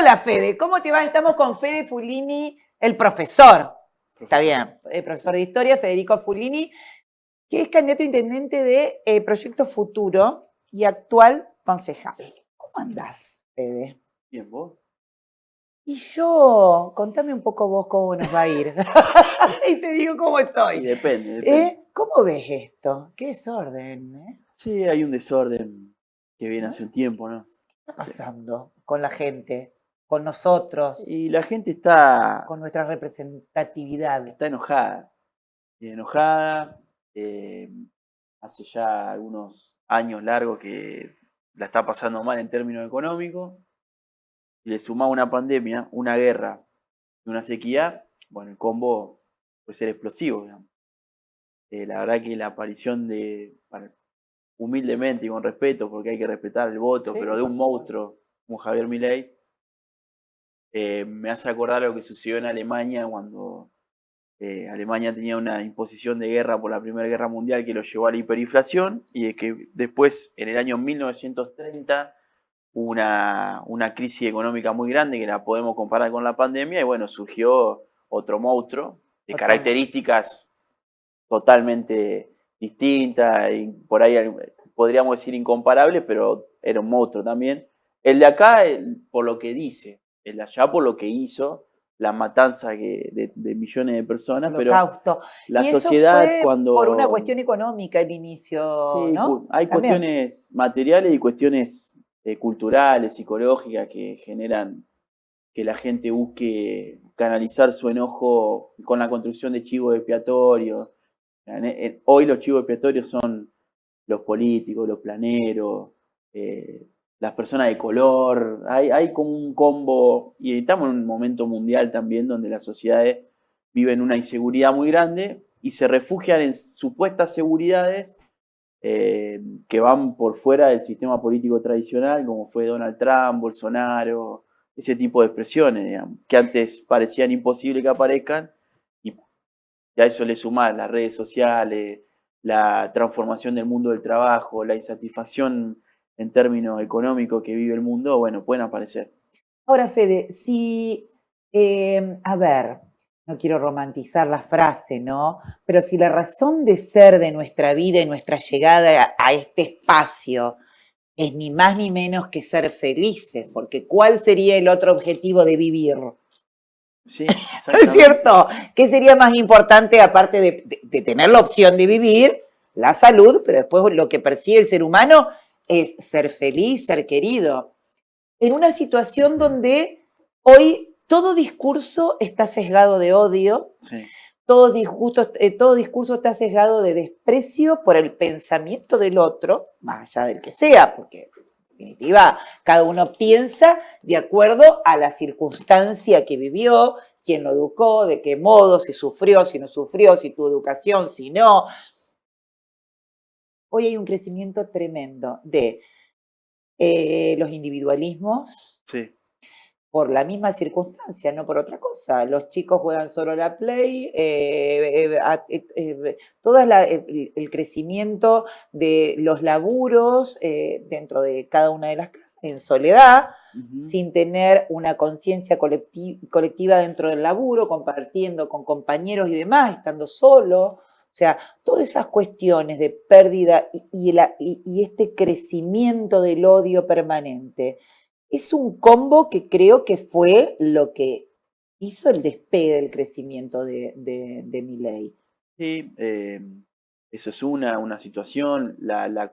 Hola Fede, ¿cómo te va? Estamos con Fede Fulini, el profesor. Está bien, el profesor de historia, Federico Fulini, que es candidato a intendente de Proyecto Futuro y actual concejal. ¿Cómo andás, Fede? Bien, ¿vos? Y yo, contame un poco vos cómo nos va a ir. Y te digo cómo Y estoy. depende. ¿Cómo ves esto? Qué desorden, ¿eh? Sí, hay un desorden que viene hace un tiempo, ¿no? ¿Qué está pasando con la gente, con nosotros, Y la gente está con nuestra representatividad? enojada. Enojada. eh, Hace ya algunos años largos que la está pasando mal en términos económicos. Y le suma una pandemia, una guerra y una sequía. Bueno, el combo puede ser explosivo, digamos. La verdad que la aparición humildemente y con respeto, porque hay que respetar el voto, Sí, pero de un monstruo como Javier Milei, me hace acordar lo que sucedió en Alemania cuando Alemania tenía una imposición de guerra por la Primera Guerra Mundial que lo llevó a la hiperinflación y de que después, en el año 1930, hubo una crisis económica muy grande que la podemos comparar con la pandemia y bueno, surgió otro monstruo de características totalmente distintas y por ahí podríamos decir incomparable, pero era un monstruo también. El de acá, por lo que dice, el de allá por lo que hizo, la matanza de millones de personas, pero Holocausto. la Y eso sociedad fue por una cuando... cuestión económica el inicio, Sí, ¿no? hay También. cuestiones materiales y cuestiones culturales, psicológicas que generan que la gente busque canalizar su enojo con la construcción de chivos expiatorios. Hoy los chivos expiatorios son los políticos, los planeros, las personas de color. Hay como un combo, y estamos en un momento mundial también donde las sociedades viven una inseguridad muy grande y se refugian en supuestas seguridades que van por fuera del sistema político tradicional, como fue Donald Trump, Bolsonaro, ese tipo de expresiones, digamos, que antes parecían imposibles que aparezcan, y a eso le sumás las redes sociales, la transformación del mundo del trabajo, la insatisfacción en términos económicos que vive el mundo, bueno, pueden aparecer. Ahora, Fede, si, a ver, no quiero romantizar la frase, ¿no? Pero si la razón de ser de nuestra vida y nuestra llegada a este espacio es ni más ni menos que ser felices, porque ¿cuál sería el otro objetivo de vivir? Sí, ¿Es exactamente. cierto? ¿Qué sería más importante aparte de tener la opción de vivir? La salud, pero después lo que persigue el ser humano es ser feliz, ser querido. En una situación donde hoy todo discurso está sesgado de odio, Sí. todo discurso está sesgado de desprecio por el pensamiento del otro, más allá del que sea, porque en definitiva cada uno piensa de acuerdo a la circunstancia que vivió, quién lo educó, de qué modo, si sufrió, si no sufrió, si tuvo educación, si no. Hoy hay un crecimiento tremendo de los individualismos, Sí. por la misma circunstancia, no por otra cosa. Los chicos juegan solo la Play, todo el crecimiento de los laburos dentro de cada una de las casas, en soledad, Uh-huh. sin tener una conciencia colectiva dentro del laburo, compartiendo con compañeros y demás, estando solo. O sea, todas esas cuestiones de pérdida y este crecimiento del odio permanente es un combo que creo que fue lo que hizo el despegue del crecimiento de Milei. Sí, eso es una situación, la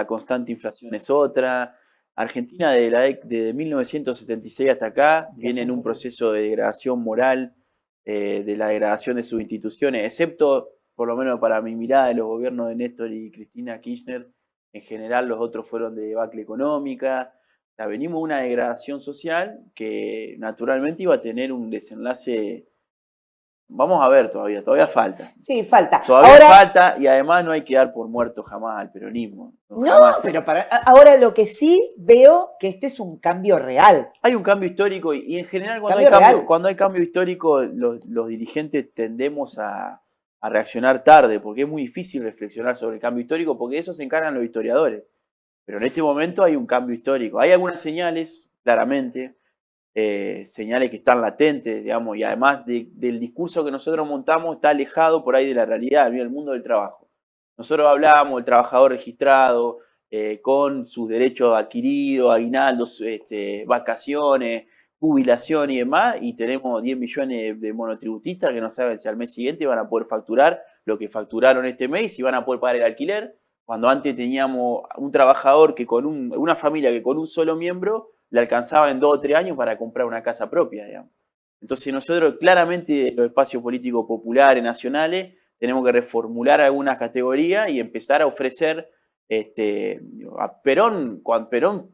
constante inflación es otra. Argentina desde 1976 hasta acá viene en un proceso de degradación moral, de la degradación de sus instituciones, excepto, por lo menos para mi mirada, de los gobiernos de Néstor y Cristina Kirchner. En general los otros fueron de debacle económica. O sea, venimos de una degradación social que naturalmente iba a tener un desenlace. Vamos a ver, todavía falta. Sí, falta. Todavía Ahora, falta y además no hay que dar por muerto jamás al peronismo. No, no, jamás. pero ahora lo que sí veo que este es un cambio real. Hay un cambio histórico y en general Cambio real. cuando hay cambio histórico los dirigentes tendemos a reaccionar tarde porque es muy difícil reflexionar sobre el cambio histórico porque de eso se encargan los historiadores. Pero en este momento hay un cambio histórico. Hay algunas señales, claramente. señales que están latentes, digamos, y además del discurso que nosotros montamos está alejado por ahí de la realidad, del mundo del trabajo. Nosotros hablábamos del trabajador registrado, con sus derechos adquiridos, aguinaldos, vacaciones, jubilación y demás, y tenemos 10 millones de monotributistas que no saben si al mes siguiente van a poder facturar lo que facturaron este mes, si van a poder pagar el alquiler, cuando antes teníamos un trabajador que una familia que con un solo miembro le alcanzaba en 2 o 3 años para comprar una casa propia, digamos. Entonces nosotros claramente los espacios políticos populares, nacionales, tenemos que reformular algunas categorías y empezar a ofrecer a Perón,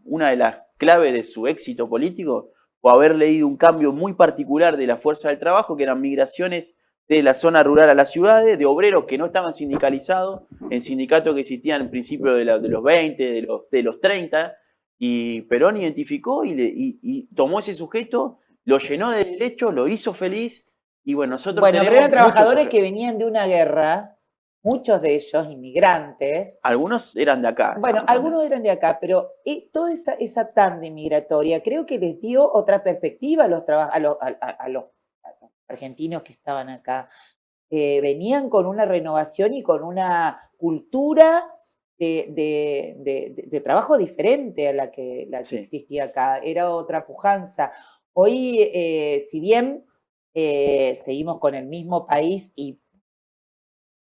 una de las claves de su éxito político fue haber leído un cambio muy particular de la fuerza del trabajo, que eran migraciones de la zona rural a las ciudades, de obreros que no estaban sindicalizados, en sindicatos que existían en principio de los 20, de los 30, y Perón identificó y tomó ese sujeto, lo llenó de derechos, lo hizo feliz, y bueno, nosotros Bueno, pero eran trabajadores muchos, que venían de una guerra, muchos de ellos inmigrantes. algunos eran de acá. Bueno, algunos eran de acá, pero toda esa tanda migratoria creo que les dio otra perspectiva a los argentinos que estaban acá. Venían con una renovación y con una cultura de trabajo diferente a la que Sí. existía acá. Era otra pujanza. Hoy, si bien seguimos con el mismo país y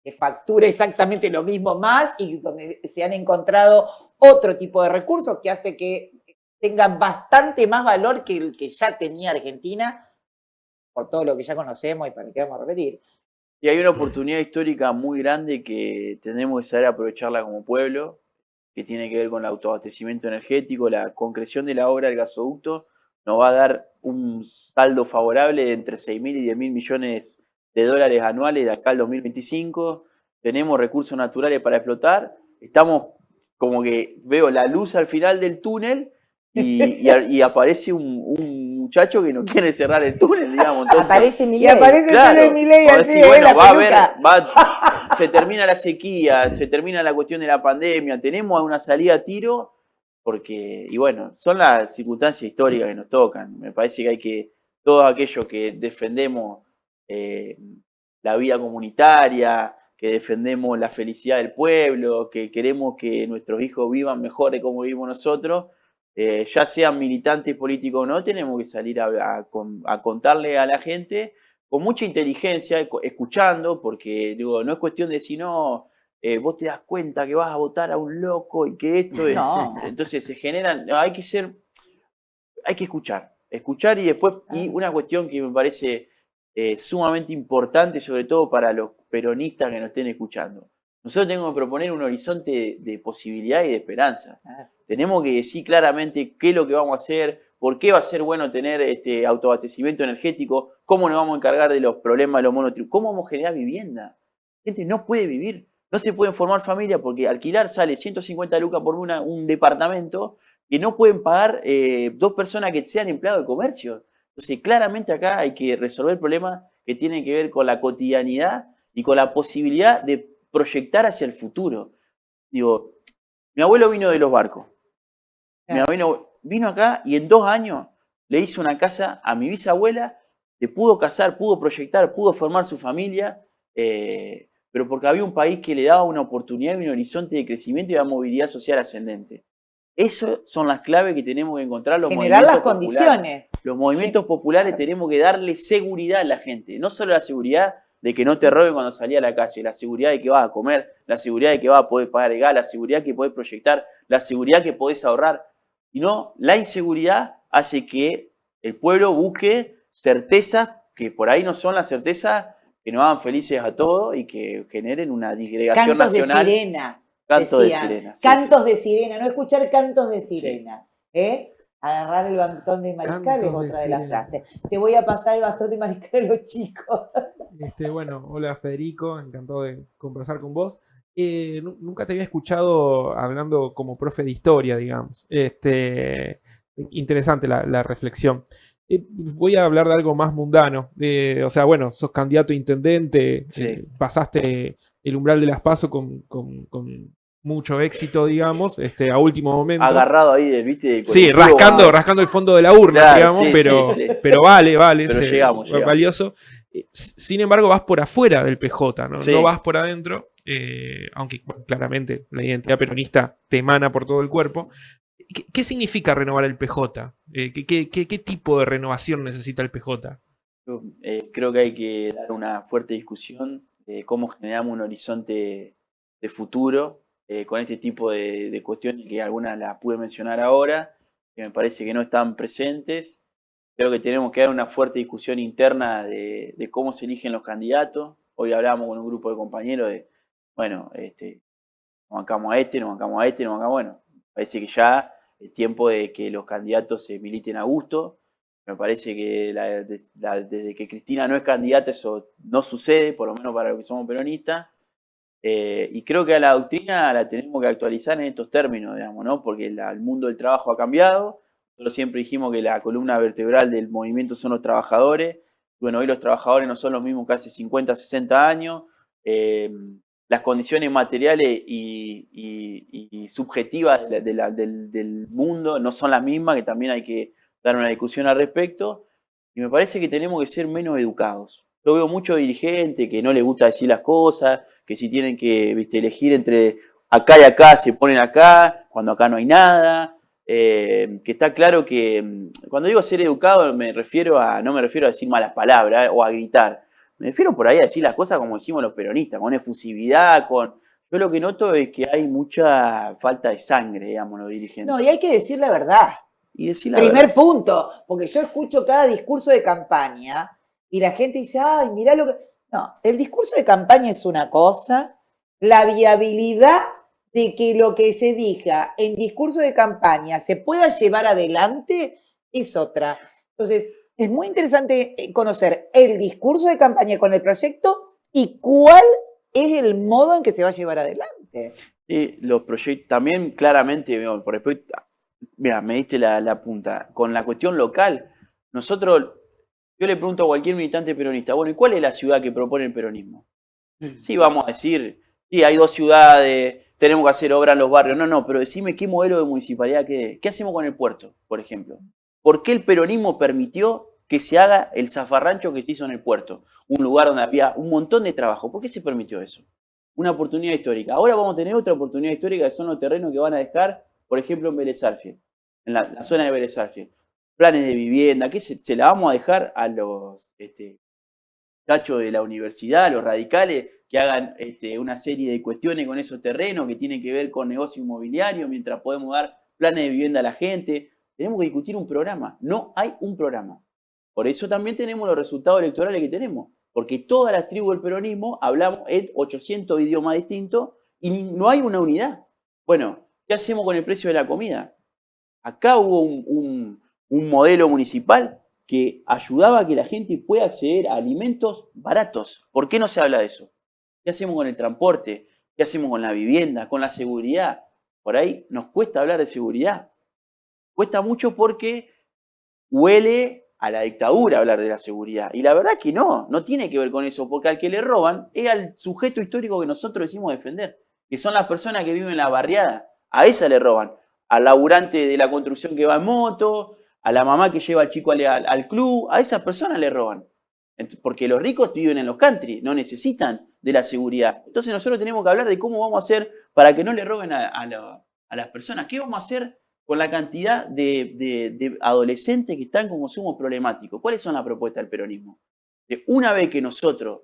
que factura exactamente lo mismo más y donde se han encontrado otro tipo de recursos que hace que tengan bastante más valor que el que ya tenía Argentina, por todo lo que ya conocemos y para qué vamos a repetir. Y hay una oportunidad histórica muy grande que tenemos que saber aprovecharla como pueblo, que tiene que ver con el autoabastecimiento energético. La concreción de la obra del gasoducto nos va a dar un saldo favorable de entre 6.000 y 10.000 millones de dólares anuales de acá al 2025. Tenemos recursos naturales para explotar. Estamos como que veo la luz al final del túnel y aparece un muchacho que no quiere cerrar el túnel, digamos. Entonces, aparece Milei. Y aparece claro, Milei así, bueno, se termina la sequía, se termina la cuestión de la pandemia, tenemos una salida a tiro, porque, y bueno, son las circunstancias históricas que nos tocan. Me parece que hay que, todos aquellos que defendemos la vida comunitaria, que defendemos la felicidad del pueblo, que queremos que nuestros hijos vivan mejor de como vivimos nosotros, ya sean militantes políticos o no, tenemos que salir a contarle a la gente con mucha inteligencia, escuchando, porque digo, no es cuestión de decir, no, vos te das cuenta que vas a votar a un loco y que esto es... No. Entonces se generan, no, hay que escuchar y después, y una cuestión que me parece sumamente importante, sobre todo para los peronistas que nos estén escuchando. Nosotros tenemos que proponer un horizonte de posibilidad y de esperanza. Tenemos que decir claramente qué es lo que vamos a hacer, por qué va a ser bueno tener autoabastecimiento energético, cómo nos vamos a encargar de los problemas de los monotributos, cómo vamos a generar vivienda. La gente no puede vivir, no se pueden formar familia porque alquilar sale 150 lucas por un departamento que no pueden pagar 2 personas que sean empleados de comercio. Entonces, claramente acá hay que resolver problemas que tienen que ver con la cotidianidad y con la posibilidad de proyectar hacia el futuro. Digo, mi abuelo vino de los barcos. Mi abuelo vino acá y en 2 años le hizo una casa a mi bisabuela, se pudo casar, pudo proyectar, pudo formar su familia, pero porque había un país que le daba una oportunidad y un horizonte de crecimiento y una movilidad social ascendente. Esas son las claves que tenemos que encontrar los generar movimientos las populares. Condiciones. Los movimientos populares tenemos que darle seguridad a la gente, no solo la seguridad de que no te roben cuando salís a la calle, la seguridad de que vas a comer, la seguridad de que vas a poder pagar el gas, la seguridad que podés proyectar, la seguridad que podés ahorrar, sino la inseguridad hace que el pueblo busque certezas que por ahí no son las certezas que nos hagan felices a todos y que generen una disgregación nacional. De sirena. Cantos de sirena. Cantos de sirena, no escuchar cantos de sirena. Sí. Agarrar el bastón de mariscal es otra de las frases. Te voy a pasar el bastón de mariscal a los chicos. Bueno, hola Federico, encantado de conversar con vos. Nunca te había escuchado hablando como profe de historia, digamos. Interesante la reflexión. Voy a hablar de algo más mundano. O sea, bueno, sos candidato a intendente, Sí. pasaste el umbral de las PASO con mucho éxito, digamos, a último momento. Agarrado ahí, ¿viste? Sí, rascando el fondo de la urna, claro, digamos, sí, pero, sí, sí. pero vale, Pero llegamos. valioso. Sin embargo, vas por afuera del PJ, ¿no? Sí. No vas por adentro, aunque bueno, claramente la identidad peronista te emana por todo el cuerpo. ¿Qué significa renovar el PJ? ¿Qué tipo de renovación necesita el PJ? Yo, creo que hay que dar una fuerte discusión de cómo generamos un horizonte de futuro con este tipo de cuestiones que algunas las pude mencionar ahora, que me parece que no están presentes. Creo que tenemos que dar una fuerte discusión interna de cómo se eligen los candidatos. Hoy hablábamos con un grupo de compañeros de, bueno, nos bancamos a este, nos bancamos a este, nos bancamos, bueno, parece que ya es tiempo de que los candidatos se militen a gusto. Me parece que desde que Cristina no es candidata eso no sucede, por lo menos para los que somos peronistas. Y creo que a la doctrina la tenemos que actualizar en estos términos, digamos, ¿no? Porque el mundo del trabajo ha cambiado. Nosotros siempre dijimos que la columna vertebral del movimiento son los trabajadores. Bueno, hoy los trabajadores no son los mismos que hace 50, 60 años. Las condiciones materiales y subjetivas del mundo no son las mismas, que también hay que dar una discusión al respecto. Y me parece que tenemos que ser menos educados. Yo veo muchos dirigentes que no les gusta decir las cosas, que si tienen que, ¿viste?, elegir entre acá y acá, se ponen acá, cuando acá no hay nada. Que está claro que, cuando digo ser educado, no me refiero a decir malas palabras o a gritar. Me refiero por ahí a decir las cosas como decimos los peronistas, con efusividad, Yo lo que noto es que hay mucha falta de sangre, digamos, los dirigentes. No, y hay que decir la verdad. Y decir la Primer verdad. punto, porque yo escucho cada discurso de campaña y la gente dice, ay, mirá lo que... No, el discurso de campaña es una cosa, la viabilidad de que lo que se diga en discurso de campaña se pueda llevar adelante es otra. Entonces, es muy interesante conocer el discurso de campaña con el proyecto y cuál es el modo en que se va a llevar adelante. Y los proyectos también claramente, por respecto, mira, me diste la punta. Con la cuestión local, yo le pregunto a cualquier militante peronista, bueno, ¿y cuál es la ciudad que propone el peronismo? Sí, vamos a decir, sí, hay 2 ciudades, tenemos que hacer obra en los barrios. No, pero decime qué modelo de municipalidad qué hacemos con el puerto, por ejemplo. ¿Por qué el peronismo permitió que se haga el zafarrancho que se hizo en el puerto? Un lugar donde había un montón de trabajo. ¿Por qué se permitió eso? Una oportunidad histórica. Ahora vamos a tener otra oportunidad histórica que son los terrenos que van a dejar, por ejemplo, en Vélez Sarsfield, en la zona de Vélez Sarsfield. Planes de vivienda, que se la vamos a dejar a los tachos de la universidad, a los radicales, que hagan una serie de cuestiones con esos terrenos que tienen que ver con negocio inmobiliario, mientras podemos dar planes de vivienda a la gente. Tenemos que discutir un programa. No hay un programa. Por eso también tenemos los resultados electorales que tenemos. Porque todas las tribus del peronismo hablamos en 800 idiomas distintos y no hay una unidad. Bueno, ¿qué hacemos con el precio de la comida? Acá hubo un modelo municipal que ayudaba a que la gente pueda acceder a alimentos baratos. ¿Por qué no se habla de eso? ¿Qué hacemos con el transporte? ¿Qué hacemos con la vivienda? ¿Con la seguridad? Por ahí nos cuesta hablar de seguridad. Cuesta mucho porque huele a la dictadura hablar de la seguridad. Y la verdad que no tiene que ver con eso, porque al que le roban es al sujeto histórico que nosotros decimos defender, que son las personas que viven en la barriada. A esa le roban. Al laburante de la construcción que va en moto, a la mamá que lleva al chico al club, a esas personas le roban. Porque los ricos viven en los country, no necesitan de la seguridad. Entonces nosotros tenemos que hablar de cómo vamos a hacer para que no le roben a las personas. ¿Qué vamos a hacer con la cantidad de adolescentes que están con consumo problemático? ¿Cuáles son las propuestas del peronismo? Una vez que nosotros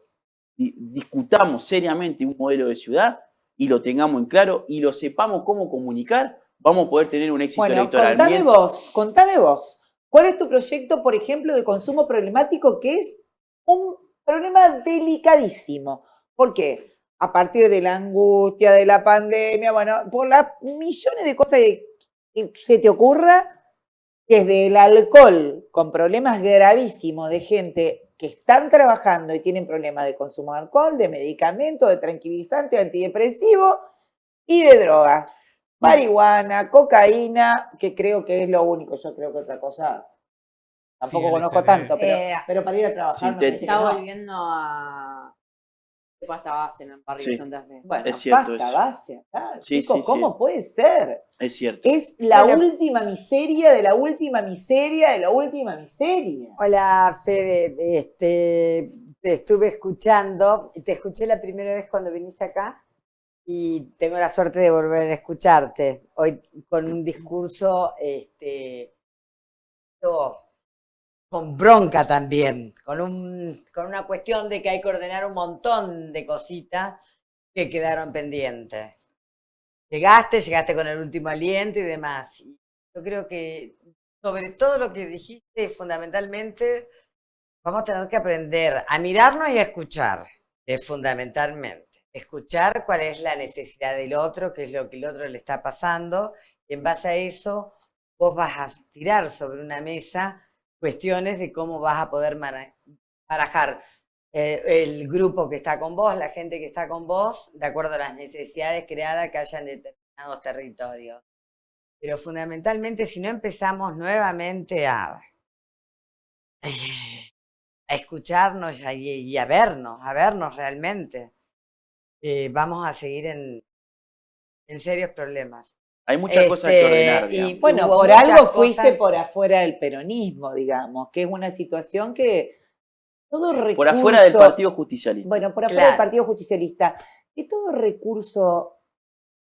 discutamos seriamente un modelo de ciudad y lo tengamos en claro y lo sepamos cómo comunicar, vamos a poder tener un éxito electoral. Contame vos, ¿cuál es tu proyecto, por ejemplo, de consumo problemático, que es un problema delicadísimo? ¿Por qué? A partir de la angustia, de la pandemia, bueno, por las millones de cosas que se te ocurra, desde el alcohol, con problemas gravísimos de gente que están trabajando y tienen problemas de consumo de alcohol, de medicamentos, de tranquilizantes, antidepresivos y de drogas. Marihuana, cocaína, que creo que es lo único. Yo creo que otra cosa tampoco Sí, conozco LSD. tanto, pero para ir a trabajar. Sintético. Está volviendo a de pasta base en el barrio Sí. de Santa Fe. Bueno, Es cierto pasta eso. base acá. Sí, Chicos, sí, sí. ¿cómo puede ser? Es cierto. Es la Bueno. última miseria de la última miseria de la última miseria. Hola, Fede. Te estuve escuchando. Te escuché la primera vez cuando viniste acá y tengo la suerte de volver a escucharte. Hoy con un discurso con bronca también, con una cuestión de que hay que ordenar un montón de cositas que quedaron pendientes. Llegaste con el último aliento y demás. Y yo creo que sobre todo lo que dijiste, fundamentalmente, vamos a tener que aprender a mirarnos y a escuchar, fundamentalmente. Escuchar cuál es la necesidad del otro, qué es lo que el otro le está pasando, y en base a eso vos vas a tirar sobre una mesa cuestiones de cómo vas a poder barajar el grupo que está con vos, la gente que está con vos, de acuerdo a las necesidades creadas que haya en determinados territorios. Pero fundamentalmente, si no empezamos nuevamente a escucharnos y a vernos realmente, vamos a seguir en serios problemas. Hay muchas cosas que ordenar, y digamos. Bueno, hubo por muchas algo fuiste cosas- por afuera del peronismo, digamos, que es una situación que todo recurso... Por afuera del Partido Justicialista. Bueno, por afuera del Claro. Partido Justicialista, que todo recurso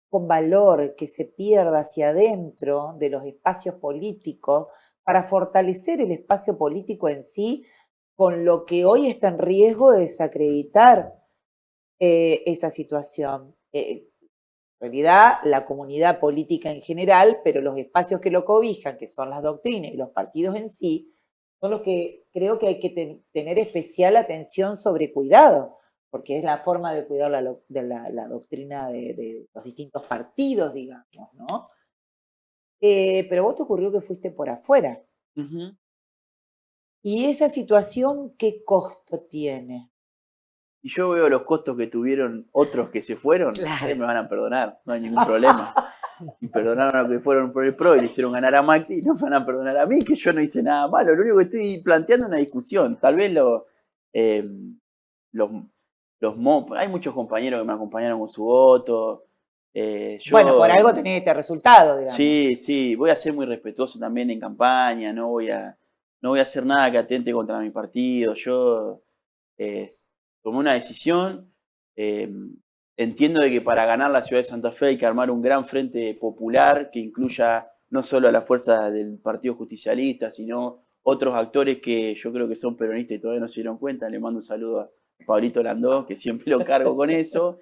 con valor que se pierda hacia adentro de los espacios políticos para fortalecer el espacio político en sí, con lo que hoy está en riesgo de desacreditar esa situación. En realidad, la comunidad política en general, pero los espacios que lo cobijan, que son las doctrinas y los partidos en sí, son los que creo que hay que tener especial atención sobre cuidado, porque es la forma de cuidar la doctrina de los distintos partidos, digamos, ¿no? Pero vos te ocurrió que fuiste por afuera. Ujú. ¿Y esa situación qué costo tiene? Y yo veo los costos que tuvieron otros que se fueron, Claro. me van a perdonar, no hay ningún problema. Y perdonaron a los que fueron por el PRO y le hicieron ganar a Macri, no me van a perdonar a mí, que yo no hice nada malo. Lo único que estoy planteando es una discusión. Tal vez hay muchos compañeros que me acompañaron con su voto. Bueno, por algo tenés este resultado, digamos. Sí, sí, voy a ser muy respetuoso también en campaña, no voy a hacer nada que atente contra mi partido. Yo tomé una decisión, entiendo de que para ganar la ciudad de Santa Fe hay que armar un gran frente popular que incluya no solo a la fuerza del Partido Justicialista, sino otros actores que yo creo que son peronistas y todavía no se dieron cuenta. Le mando un saludo a Pablito Landó, que siempre lo cargo con eso.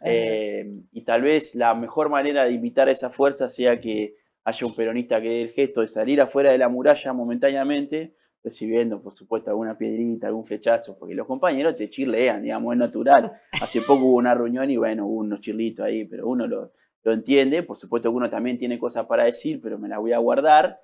Y tal vez la mejor manera de invitar a esa fuerza sea que haya un peronista que dé el gesto de salir afuera de la muralla momentáneamente, recibiendo, por supuesto, alguna piedrita, algún flechazo, porque los compañeros te chirlean, digamos, es natural. Hace poco hubo una reunión y bueno, hubo unos chirlitos ahí, pero uno lo entiende. Por supuesto que uno también tiene cosas para decir, pero me las voy a guardar.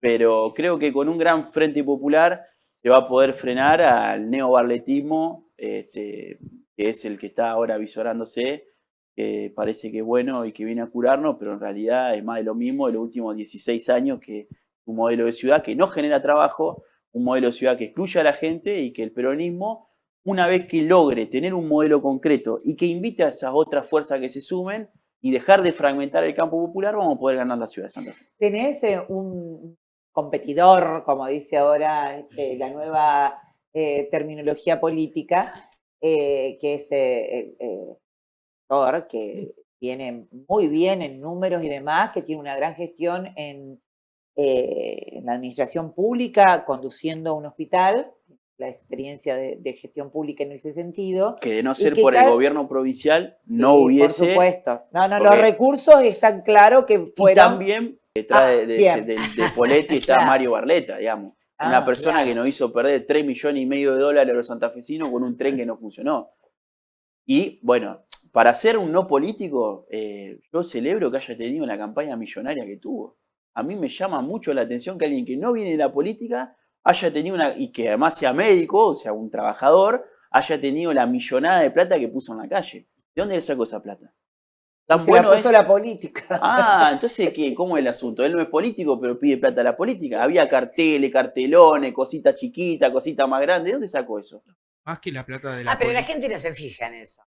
Pero creo que con un gran frente popular se va a poder frenar al neobarletismo, que es el que está ahora visorándose, que parece que es bueno y que viene a curarnos, pero en realidad es más de lo mismo de los últimos 16 años, que un modelo de ciudad que no genera trabajo, un modelo de ciudad que excluye a la gente, y que el peronismo, una vez que logre tener un modelo concreto y que invite a esas otras fuerzas que se sumen y dejar de fragmentar el campo popular, vamos a poder ganar la ciudad de Santa Fe. Tenés un competidor, como dice ahora la nueva terminología política, que es Thor, que viene muy bien en números y demás, que tiene una gran gestión en la administración pública, conduciendo un hospital, la experiencia de gestión pública en ese sentido. Que de no ser por el gobierno provincial, no hubiese... Por supuesto. No, los recursos están claros que fueron... Y también detrás de Poletti está Claro. Mario Barletta, digamos. Una persona que nos hizo perder $3,5 millones a los santafesinos con un tren que no funcionó. Y bueno, para ser un no político, yo celebro que haya tenido la campaña millonaria que tuvo. A mí me llama mucho la atención que alguien que no viene de la política haya tenido y que además sea médico, o sea, un trabajador, haya tenido la millonada de plata que puso en la calle. ¿De dónde le sacó esa plata? ¿Tan bueno la puso la política? Ah, entonces, ¿cómo es el asunto? Él no es político, pero pide plata a la política. Había carteles, cartelones, cositas chiquitas, cositas más grandes. ¿De dónde sacó eso? Más que la plata de la Pero la política. gente no se fija en eso.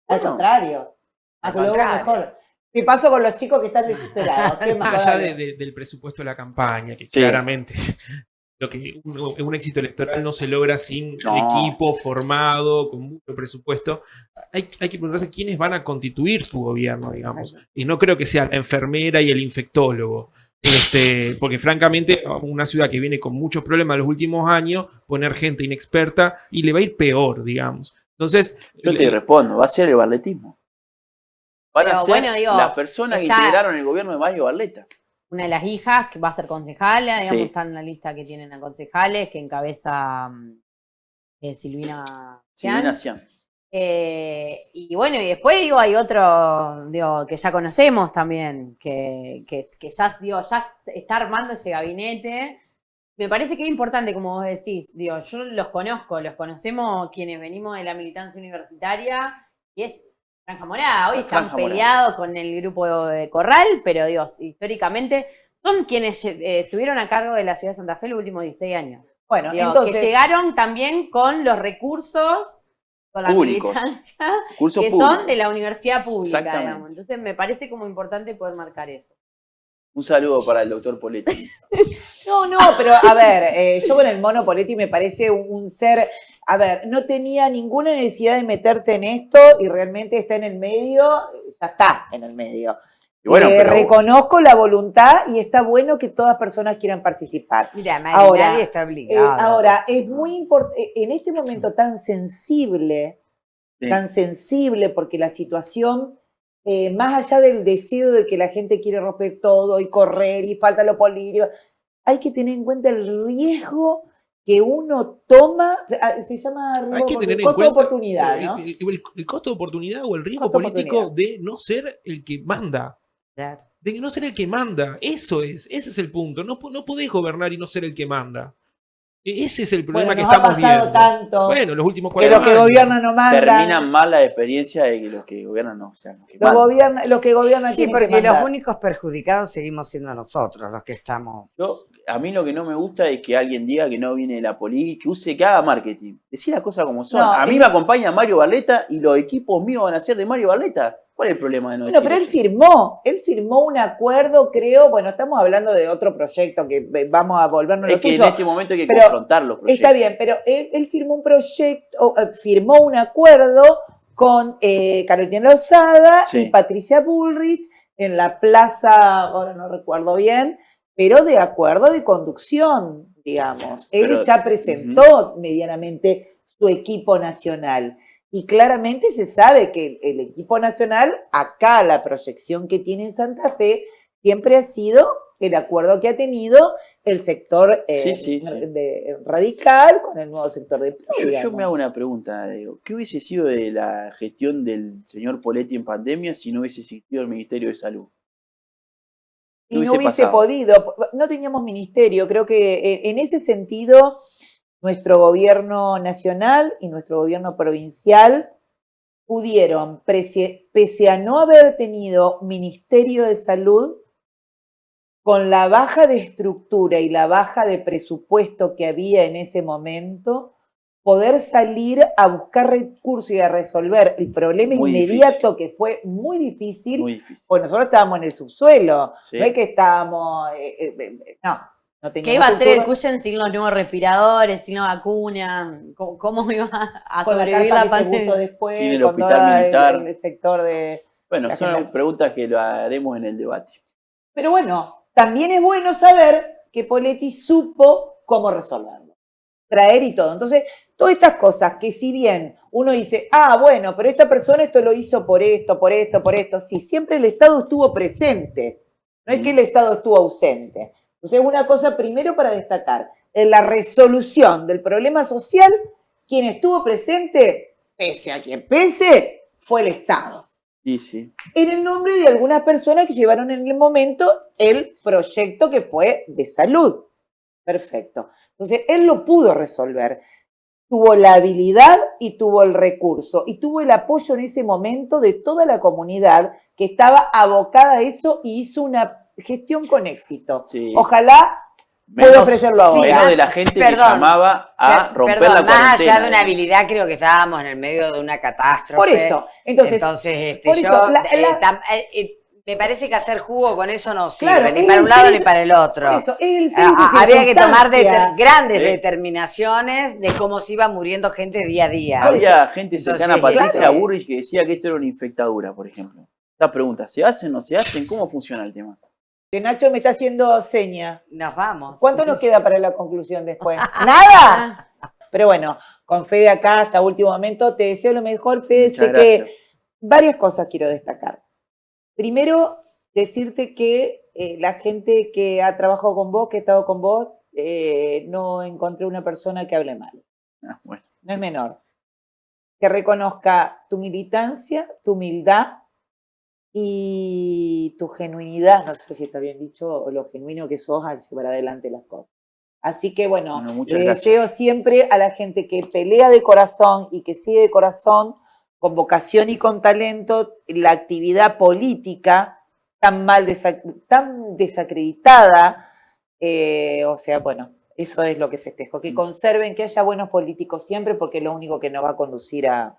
Al contrario. Al Luego contrario. mejor. ¿Qué pasó con los chicos que están desesperados? ¿Qué más? Más allá Dale. del presupuesto de la campaña, que Sí. claramente lo que un éxito electoral no se logra sin No. equipo formado, con mucho presupuesto. Hay que preguntarse quiénes van a constituir su gobierno, digamos. Y no creo que sea la enfermera y el infectólogo. Porque francamente, una ciudad que viene con muchos problemas en los últimos años, poner gente inexperta y le va a ir peor, digamos. Entonces, Yo te respondo, va a ser el barletismo. Van Pero a ser bueno, digo, las personas que está- integraron el gobierno de Mario Barletta. una de las hijas que va a ser concejala, digamos, Sí. está en la lista que tienen a concejales, que encabeza Silvina Silvina Cian. Cian. Y bueno, y después digo, hay otro, digo, que ya conocemos también, que ya, digo, ya está armando ese gabinete. Me parece que es importante, como vos decís, digo, yo los conocemos quienes venimos de la militancia universitaria, y es Franja Morada. Hoy La están Franja Morada. peleados con el grupo de Corral, pero digo, históricamente son quienes estuvieron a cargo de la ciudad de Santa Fe los últimos 16 años. Bueno, Digo, entonces, que llegaron también con los recursos, con la Públicos. militancia, Curso que público. son de la universidad pública, Exactamente. digamos. Entonces me parece como importante poder marcar eso. Un saludo para el doctor Poletti. no, pero a ver, yo con el Mono Poletti me parece un ser, a ver, no tenía ninguna necesidad de meterte en esto y realmente está en el medio, ya está en el medio. Y bueno, pero Reconozco la voluntad y está bueno que todas personas quieran participar. Mira, Ahora, nadie está obligado. Ahora, es muy importante, en este momento tan sensible, sí. porque la situación, más allá del deseo de que la gente quiere romper todo y correr y falta lo político, hay que tener en cuenta el riesgo que uno toma, se llama hay que tener en costo cuenta de oportunidad, ¿no? el costo de oportunidad o el riesgo Costo de político oportunidad. de no ser el que manda. Claro. De no ser el que manda. Ese es el punto. No podés gobernar y no ser el que manda. Ese es el problema Bueno, que nos ha estamos pasado viendo. tanto Bueno, los últimos que 40 los que años. gobiernan no mandan. Terminan mal la experiencia de que los que gobiernan no. O sea, los que Los mandan. que gobiernan Sí, tienen que porque mandar. los únicos perjudicados seguimos siendo nosotros, los que estamos. A mí lo que no me gusta es que alguien diga que no viene de la política, que haga marketing. Decir las cosas como son. No, a mí me acompaña Mario Barletta y los equipos míos van a ser de Mario Barletta. ¿Cuál es el problema de no Bueno, decir pero eso? él firmó un acuerdo, creo, bueno, estamos hablando de otro proyecto que vamos a volvernos Es lo que tuyo. en este momento hay que Pero confrontar los proyectos. Está bien, pero él firmó un proyecto, firmó un acuerdo con Carolina Lozada Sí. y Patricia Bullrich en la plaza, ahora no recuerdo bien, pero de acuerdo de conducción, digamos. Él Pero, ya presentó medianamente su equipo nacional. Y claramente se sabe que el equipo nacional, acá la proyección que tiene en Santa Fe, siempre ha sido el acuerdo que ha tenido el sector Sí. radical con el nuevo sector de PRO, Yo me hago una pregunta, digo, ¿qué hubiese sido de la gestión del señor Poletti en pandemia si no hubiese existido el Ministerio de Salud? Y no hubiese podido, no teníamos ministerio, creo que en ese sentido nuestro gobierno nacional y nuestro gobierno provincial pudieron, pese a no haber tenido Ministerio de Salud, con la baja de estructura y la baja de presupuesto que había en ese momento, poder salir a buscar recursos y a resolver el problema Muy inmediato que fue muy difícil, Muy difícil. porque nosotros estábamos en el subsuelo, Sí. no es que estábamos, no teníamos ¿Qué iba a hacer el estructura. Cuyen sin los nuevos respiradores, sin la vacuna? ¿Cómo iba a Con la sobrevivir carpa la que se pandemia? puso después, Sin el con hospital todo militar. el sector de... Bueno, la son gente- preguntas que lo haremos en el debate. Pero bueno, también es bueno saber que Poletti supo cómo resolverlo, traer y todo. Entonces, todas estas cosas que si bien uno dice, bueno, pero esta persona esto lo hizo por esto, sí, siempre el Estado estuvo presente, no es que el Estado estuvo ausente. Entonces, una cosa primero para destacar, en la resolución del problema social, quien estuvo presente, pese a quien pese, fue el Estado. Sí. En el nombre de algunas personas que llevaron en el momento el proyecto que fue de salud. Perfecto. Entonces, él lo pudo resolver. Tuvo la habilidad y tuvo el recurso. Y tuvo el apoyo en ese momento de toda la comunidad que estaba abocada a eso y hizo una gestión con éxito. Sí. Ojalá puede ofrecerlo ahora. Menos de la gente que Perdón, llamaba a romper perdón, la más cuarentena. allá de una habilidad, creo que estábamos en el medio de una catástrofe. Por eso, entonces, Por por yo, eso, me parece que hacer jugo con eso no sirve, Claro, ni es para el un lado ser ni ese- para el otro. por eso, es el ser esa Había que tomar circunstancia. grandes Sí. determinaciones de cómo se iba muriendo gente día a día. Había gente Entonces, cercana a Patricia claro. Burrich que decía que esto era una infectadura, por ejemplo. Esta pregunta, ¿se hacen o no se hacen? ¿Cómo funciona el tema? Que Nacho me está haciendo seña. Nos vamos. ¿Cuánto nos queda para la conclusión después? Ah. ¡Nada! Pero bueno, con Fede acá hasta último momento, te deseo lo mejor, Fede. Muchas Sé gracias. que varias cosas quiero destacar. Primero, decirte que la gente que ha trabajado con vos, que ha estado con vos, no encontré una persona que hable mal. Ah, bueno. No es menor. Que reconozca tu militancia, tu humildad y tu genuinidad, no sé si está bien dicho, o lo genuino que sos al llevar adelante las cosas. Así que bueno, Muchas le gracias. deseo siempre a la gente que pelea de corazón y que sigue de corazón, con vocación y con talento, la actividad política tan tan desacreditada, o sea, bueno, eso es lo que festejo, que conserven, que haya buenos políticos siempre, porque es lo único que nos va a conducir a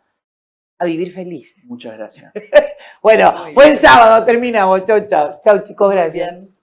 vivir feliz. Muchas gracias. Bueno, Muy buen bien. sábado, terminamos. Chau, chau. Chau, chicos, gracias. Bien.